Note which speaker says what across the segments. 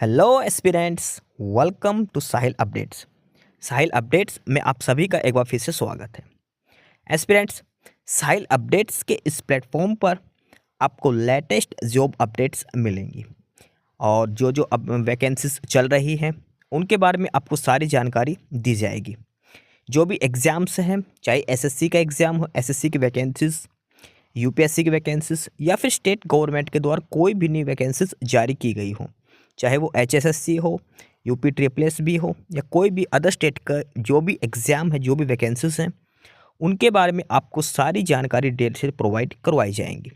Speaker 1: Hello aspirants, welcome to Sahil updates. Sahil updates में आप सभी का एक बार फिर से स्वागत है। एस्पिरेंट्स, साहिल अपडेट्स के इस प्लेटफॉर्म पर आपको लेटेस्ट जॉब अपडेट्स मिलेंगी और जो जो अब वैकेंसीज चल रही हैं उनके बारे में आपको सारी जानकारी दी जाएगी। जो भी एग्ज़ाम्स हैं, चाहे एसएससी का एग्ज़ाम हो, एसएससी की वैकेंसीज, यूपीएससी की वैकेंसीज या फिर स्टेट गवर्नमेंट के द्वारा कोई भी नई वैकेंसीज जारी की गई हो, चाहे वो एचएसएससी हो, यूपी ट्रिपल एस भी हो या कोई भी अदर स्टेट का जो भी एग्ज़ाम है, जो भी वैकेंसीज हैं, उनके बारे में आपको सारी जानकारी डिटेल से प्रोवाइड करवाई जाएंगी।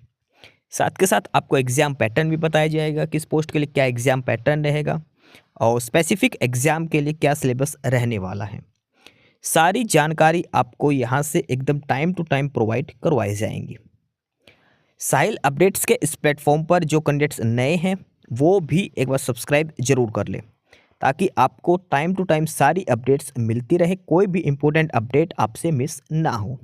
Speaker 1: साथ के साथ आपको एग्ज़ाम पैटर्न भी बताया जाएगा, किस पोस्ट के लिए क्या एग्ज़ाम पैटर्न रहेगा और स्पेसिफिक एग्ज़ाम के लिए क्या सिलेबस रहने वाला है। सारी जानकारी आपको यहाँ से एकदम टाइम टू टाइम प्रोवाइड करवाई जाएंगी। साहिल अपडेट्स के इस प्लेटफॉर्म पर जो कैंडिडेट्स नए हैं वो भी एक बार सब्सक्राइब जरूर कर लें ताकि आपको टाइम टू टाइम सारी अपडेट्स मिलती रहे, कोई भी इम्पोर्टेंट अपडेट आपसे मिस ना हो।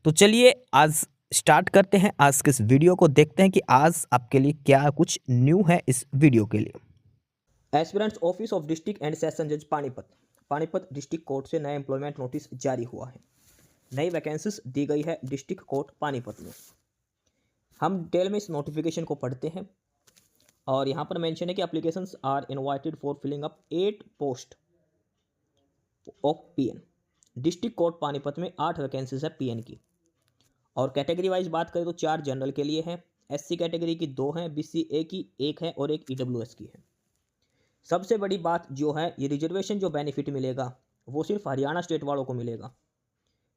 Speaker 1: तो चलिए आज स्टार्ट करते हैं आज के इस वीडियो को, देखते हैं कि आज आपके लिए क्या कुछ न्यू है इस वीडियो के लिए।
Speaker 2: Aspirants office of district and session जज पानीपत डिस्ट्रिक्ट कोर्ट से नया एम्प्लॉयमेंट नोटिस जारी हुआ है। नई वैकेंसीज दी गई है डिस्ट्रिक्ट कोर्ट पानीपत में। हम डिटेल में इस नोटिफिकेशन को पढ़ते हैं और यहाँ पर मेंशन है कि applications are invited for filling up 8 post of PN. District court Panipat में 8 वैकेंसीज है पीएन की और कैटेगरी वाइज बात करें तो 4 जनरल के लिए हैं, एससी कैटेगरी की 2 हैं, बीसीए की 1 है और एक ईडब्ल्यूएस की है। सबसे बड़ी बात जो है, ये रिजर्वेशन जो बेनिफिट मिलेगा वो सिर्फ हरियाणा स्टेट वालों को मिलेगा।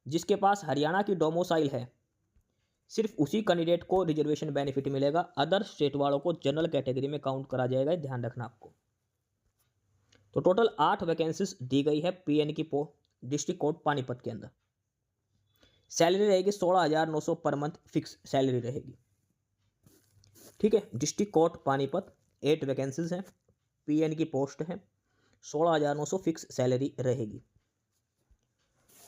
Speaker 2: जिसके पास हरियाणा की डोमिसाइल है सिर्फ उसी कैंडिडेट को रिजर्वेशन बेनिफिट मिलेगा। अदर स्टेट वालों को जनरल कैटेगरी में काउंट करा जाएगा, ध्यान रखना आपको। तो टोटल 8 वैकेंसीज दी गई है पीएन की डिस्ट्रिक्ट कोर्ट पानीपत के अंदर। सैलरी रहेगी 16,900 पर मंथ फिक्स सैलरी रहेगी। ठीक है, डिस्ट्रिक्ट कोर्ट पानीपत 8 वैकेंसीज हैं, पीएन की पोस्ट है, 16,900 फिक्स सैलरी रहेगी।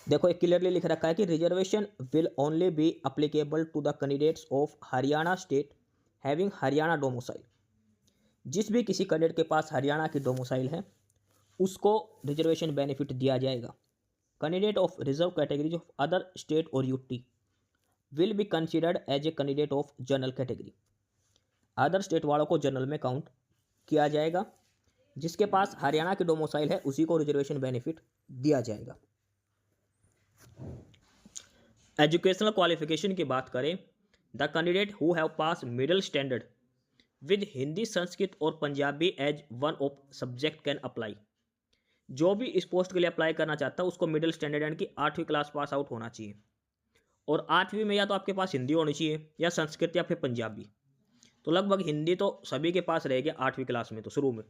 Speaker 2: देखो एक क्लियरली लिख रखा है कि reservation will only be applicable to the candidates of Haryana state having Haryana domicile. जिस भी किसी कैंडिडेट के पास हरियाणा की डोमिसाइल है उसको रिजर्वेशन बेनिफिट दिया जाएगा। Candidate of reserve categories of other state और UT will be considered as a candidate of general category. Other state वालों को जनरल में काउंट किया जाएगा। जिसके पास हरियाणा की डोमिसाइल है उसी को रिजर्वेशन बेनिफिट दिया जाएगा। एजुकेशनल क्वालिफिकेशन की बात करें, the candidate who have pass middle standard with Hindi, Sanskrit और Punjabi as one of subject can apply. जो भी इस पोस्ट के लिए अप्लाई करना चाहता है उसको मिडिल स्टैंडर्ड यानी कि 8वीं क्लास पास आउट होना चाहिए और 8वीं में या तो आपके पास हिंदी होनी चाहिए या संस्कृत या फिर पंजाबी। तो लगभग हिंदी तो सभी के पास रहेगी 8वीं क्लास में। तो शुरू में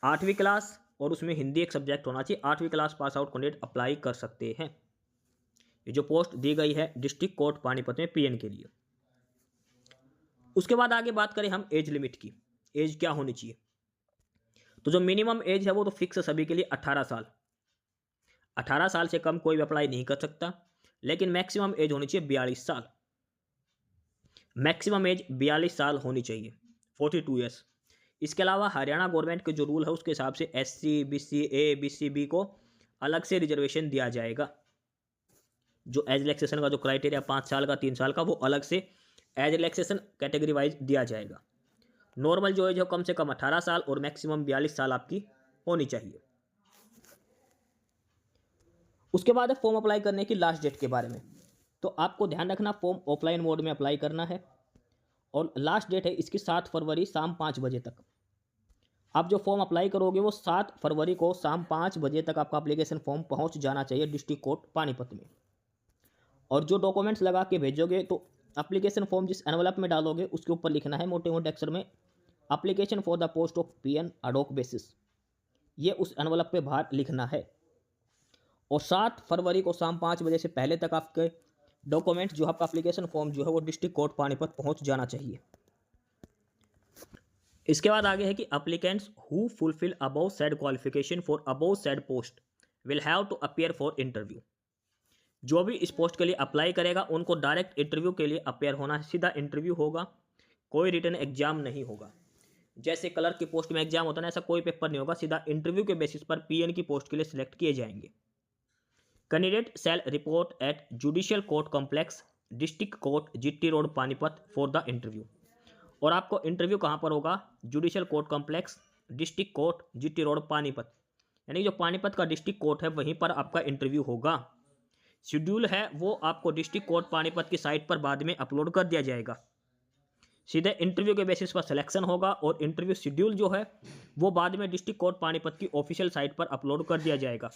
Speaker 2: 8वीं क्लास और उसमें हिंदी एक सब्जेक्ट होना चाहिए। 8वीं class pass out candidate apply कर सकते हैं। ये जो पोस्ट दी गई है डिस्ट्रिक्ट कोर्ट पानीपत में पीएन के लिए। उसके बाद आगे बात करें हम एज लिमिट की, एज क्या होनी चाहिए। तो जो मिनिमम एज है वो तो फिक्स है सभी के लिए 18 साल। 18 साल से कम कोई भी अप्लाई नहीं कर सकता, लेकिन मैक्सिमम एज होनी चाहिए 42 साल। मैक्सिमम एज 42 साल होनी चाहिए, 42 ईयर्स। इसके अलावा हरियाणा गवर्नमेंट के जो रूल है उसके हिसाब से एससी, बीसी ए, बीसी बी को अलग से रिजर्वेशन दिया जाएगा। जो एज रिलैक्सेशन का जो क्राइटेरिया 5 साल का, 3 साल का, वो अलग से एज रिलैक्सेशन कैटेगरी वाइज दिया जाएगा। नॉर्मल जो एज हो कम से कम 18 साल और मैक्सिमम 42 साल आपकी होनी चाहिए। उसके बाद है फॉर्म अप्लाई करने की लास्ट डेट के बारे में। तो आपको ध्यान रखना, फॉर्म ऑफलाइन मोड में अप्लाई करना है और लास्ट डेट है इसकी 7 फरवरी शाम 5 बजे तक। आप जो फॉर्म अप्लाई करोगे वो 7 फरवरी को शाम 5 बजे तक आपका एप्लीकेशन फॉर्म पहुंच जाना चाहिए डिस्ट्रिक्ट कोर्ट पानीपत में। और जो डॉक्यूमेंट्स लगा के भेजोगे तो एप्लीकेशन फॉर्म जिस एनवलप में डालोगे उसके ऊपर लिखना है मोटे मोटे अक्षर में application for the post of PN ad hoc basis. ये उस एनवलप पे बाहर लिखना है और 7 फरवरी को शाम 5 बजे से पहले तक आपके डॉक्यूमेंट जो आपका एप्लीकेशन फॉर्म जो है वो डिस्ट्रिक्ट कोर्ट पानीपत पहुंच जाना चाहिए। इसके बाद आगे है कि applicants who fulfill above said qualification for above said post will have to appear for interview. जो भी इस पोस्ट के लिए अप्लाई करेगा उनको डायरेक्ट इंटरव्यू के लिए अपेयर होना है। सीधा इंटरव्यू होगा, कोई रिटन एग्जाम नहीं होगा। जैसे कलर की पोस्ट में एग्जाम होता है ना, ऐसा कोई पेपर नहीं होगा, सीधा इंटरव्यू के बेसिस पर पीएन की पोस्ट के लिए सिलेक्ट किए जाएंगे। Candidate shell report eight judicial court complex, district court, GT road, Panipat for the interview. और आपको इंटरव्यू कहाँ पर होगा? Judicial court complex, district court, GT road, Panipat, यानी जो पानीपत का डिस्ट्रिक्ट कोर्ट है वहीं पर आपका इंटरव्यू होगा। शेड्यूल है वो आपको डिस्ट्रिक्ट कोर्ट पानीपत की साइट पर बाद में अपलोड कर दिया जाएगा। सीधे इंटरव्यू के बेसिस पर सिलेक्शन होगा और इंटरव्यू शेड्यूल जो है वो बाद में डिस्ट्रिक्ट कोर्ट पानीपत की ऑफिशियल साइट पर अपलोड कर दिया जाएगा।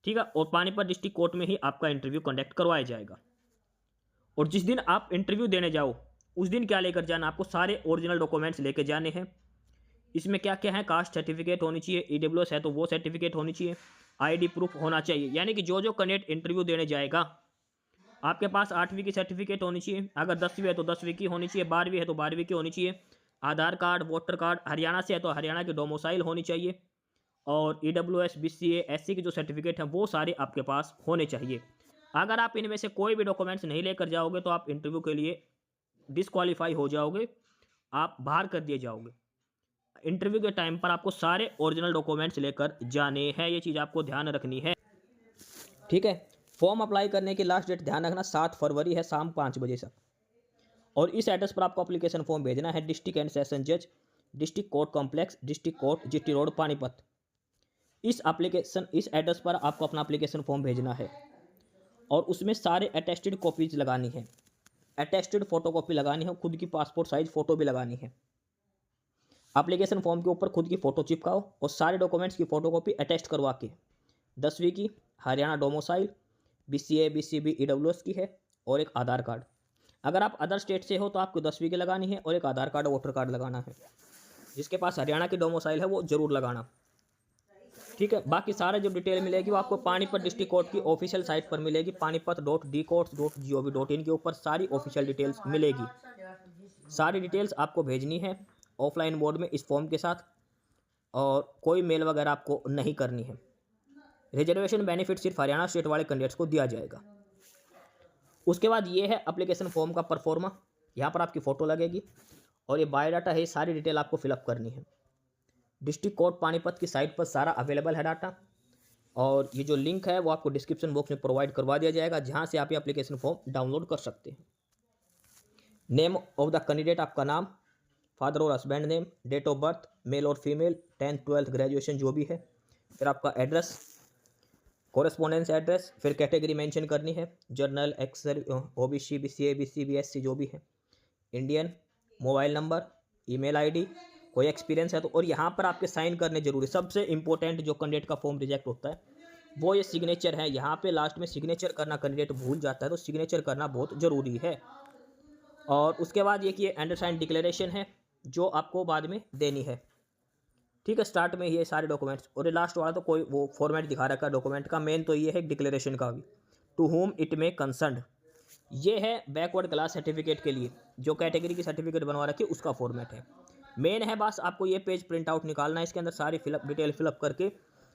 Speaker 2: ठीक है, और पानीपत डिस्ट्रिक्ट कोर्ट में ही आपका इंटरव्यू कंडक्ट करवाया जाएगा। और जिस दिन आप इंटरव्यू देने जाओ उस दिन क्या लेकर जाना? आपको सारे ओरिजिनल डॉक्यूमेंट्स लेके जाने हैं। इसमें क्या क्या है? कास्ट सर्टिफिकेट होनी चाहिए, ईडब्ल्यूएस है तो वो सर्टिफिकेट होनी चाहिए, आईडी प्रूफ होना चाहिए, यानी कि जो कैंडिडेट इंटरव्यू देने जाएगा आपके पास 8वीं की सर्टिफिकेट होनी चाहिए, अगर 10वीं है तो 10वीं की होनी चाहिए, 12वीं है तो 12वीं की होनी चाहिए, आधार कार्ड, वोटर कार्ड, हरियाणा से है तो हरियाणा की डोमिसाइल होनी चाहिए, और ईडब्ल्यूएस, बीसीए, एससी के जो सर्टिफिकेट हैं वो सारे आपके पास होने चाहिए। अगर आप इनमें से कोई भी डॉक्यूमेंट्स नहीं लेकर जाओगे तो आप इंटरव्यू के लिए डिस्क्वालीफाई हो जाओगे, आप बाहर कर दिए जाओगे। इंटरव्यू के टाइम पर आपको सारे ओरिजिनल डॉक्यूमेंट्स लेकर जाने हैं, ये चीज़ आपको ध्यान रखनी है। ठीक है, फॉर्म अप्लाई करने की लास्ट डेट ध्यान रखना 7 फरवरी है शाम 5 बजे तक। और इस एड्रेस पर आपको एप्लीकेशन फॉर्म भेजना है, डिस्ट्रिक्ट एंड सेशन जज, district court complex, district court, GT road, Panipat. इस एड्रेस पर आपको अपना एप्लीकेशन फॉर्म भेजना है और उसमें सारे अटेस्टेड कॉपीज लगानी है, अटेस्टेड फोटोकॉपी लगानी है, खुद की पासपोर्ट साइज फ़ोटो भी लगानी है। एप्लीकेशन फॉर्म के ऊपर खुद की फ़ोटो चिपकाओ और सारे डॉक्यूमेंट्स की फ़ोटोकॉपी अटेस्ट करवा के 10वीं की, Haryana domicile, BCA, BCB, EWS की है और एक आधार कार्ड। अगर आप अदर स्टेट से हो तो आपको 10वीं की लगानी है और एक आधार कार्ड, वोटर कार्ड लगाना है। जिसके पास हरियाणा की डोमिसाइल है वो ज़रूर लगाना। ठीक है, बाकी सारे जो डिटेल मिलेगी वो आपको पानीपत डिस्ट्रिक्ट कोर्ट की ऑफिशियल साइट पर मिलेगी, पानीपत.dcourts.gov.in के ऊपर सारी ऑफिशियल डिटेल्स मिलेगी। सारी डिटेल्स आपको भेजनी है ऑफलाइन मोड में इस फॉर्म के साथ, और कोई मेल वगैरह आपको नहीं करनी है। रिजर्वेशन बेनिफिट सिर्फ हरियाणा स्टेट वाले कैंडिडेट्स को दिया जाएगा। उसके बाद ये है एप्लीकेशन फॉर्म का परफॉर्मा, यहाँ पर आपकी फ़ोटो लगेगी और ये बायोडाटा है, सारी डिटेल आपको फिलअप करनी है। डिस्ट्रिक्ट कोर्ट पानीपत की साइट पर सारा अवेलेबल है डाटा, और ये जो लिंक है वो आपको डिस्क्रिप्शन बॉक्स में प्रोवाइड करवा दिया जाएगा, जहाँ से आप ये एप्लीकेशन फॉर्म डाउनलोड कर सकते हैं। नेम ऑफ द कैंडिडेट, आपका नाम, फादर और husband name, date of birth, male और फीमेल, 10th 12th ग्रेजुएशन जो भी है, फिर आपका एड्रेस, कॉरेस्पॉन्डेंस एड्रेस, फिर कैटेगरी मेंशन करनी है, जर्नल, एक्सर, ओबीसी, बीसीए, बीसी, बीएससी जो भी है, Indian, mobile number, email ID, कोई एक्सपीरियंस है तो, और यहाँ पर आपके साइन करने जरूरी। सबसे इंपॉर्टेंट जो कैंडिडेट का फॉर्म रिजेक्ट होता है वो ये सिग्नेचर है, यहाँ पे लास्ट में सिग्नेचर करना कैंडिडेट भूल जाता है, तो सिग्नेचर करना बहुत ज़रूरी है। और उसके बाद ये कि अंडरसाइंड डिक्लेरेशन है जो आपको बाद में देनी है। ठीक है, स्टार्ट में ये सारे डॉक्यूमेंट्स, और लास्ट वाला तो कोई वो फॉर्मेट दिखा रखा है डॉक्यूमेंट का, मेन तो ये है डिक्लेरेशन का भी, to whom it may concern. ये है बैकवर्ड क्लास सर्टिफिकेट के लिए, जो कैटेगरी की सर्टिफिकेट बनवा रखी है उसका फॉर्मेट है। मेन है बस आपको ये पेज प्रिंट आउट निकालना है, इसके अंदर सारी डिटेल फिलअप करके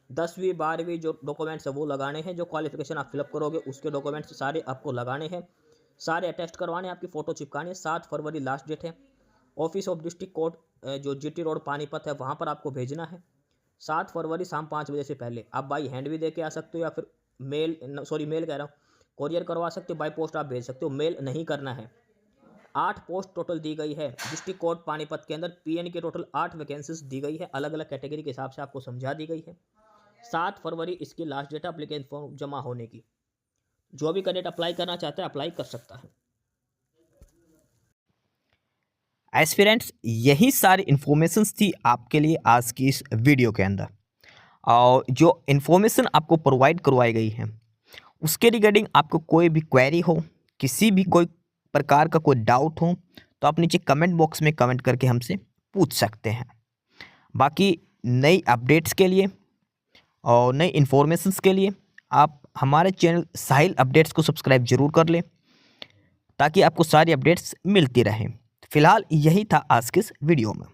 Speaker 2: 10वीं 12वीं जो डॉक्यूमेंट्स है वो लगाने हैं, जो क्वालिफिकेशन आप फिलअप करोगे उसके डॉक्यूमेंट्स सारे आपको लगाने हैं, सारे अटेस्ट करवाने हैं, आपकी फ़ोटो चिपकानी है। 7 फरवरी लास्ट डेट है। ऑफिस ऑफ डिस्ट्रिक्ट कोर्ट जो जीटी रोड पानीपत है वहाँ पर आपको भेजना है 7 फरवरी शाम 5 बजे से पहले। आप बाई हैंड भी दे के आ सकते हो, या फिर मेल कह रहा हूँ, कोरियर करवा सकते हो, बाई पोस्ट आप भेज सकते हो, मेल नहीं करना है। 8 पोस्ट टोटल दी गई है डिस्ट्रिक्ट कोर्ट पानीपत के अंदर, पीएन के टोटल 8 वैकेंसीज दी गई है, अलग अलग कैटेगरी के हिसाब से आपको समझा दी गई है। 7 फरवरी इसकी लास्ट डेट है एप्लीकेशन फॉर्म जमा होने की। जो भी कैंडिडेट अप्लाई करना चाहता है अप्लाई कर सकता है।
Speaker 1: एस्पिरेंट्स, यही सारी इन्फॉर्मेशंस थी आपके लिए आज की इस वीडियो के अंदर, और जो इन्फॉर्मेशन आपको प्रोवाइड करवाई गई है उसके रिगार्डिंग आपको कोई भी क्वेरी हो, किसी भी कोई प्रकार का कोई डाउट हो, तो आप नीचे कमेंट बॉक्स में कमेंट करके हमसे पूछ सकते हैं। बाकी नई अपडेट्स के लिए और नई इन्फॉर्मेशंस के लिए आप हमारे चैनल साहिल अपडेट्स को सब्सक्राइब जरूर कर लें, ताकि आपको सारी अपडेट्स मिलती रहें। फिलहाल यही था आज के इस वीडियो में।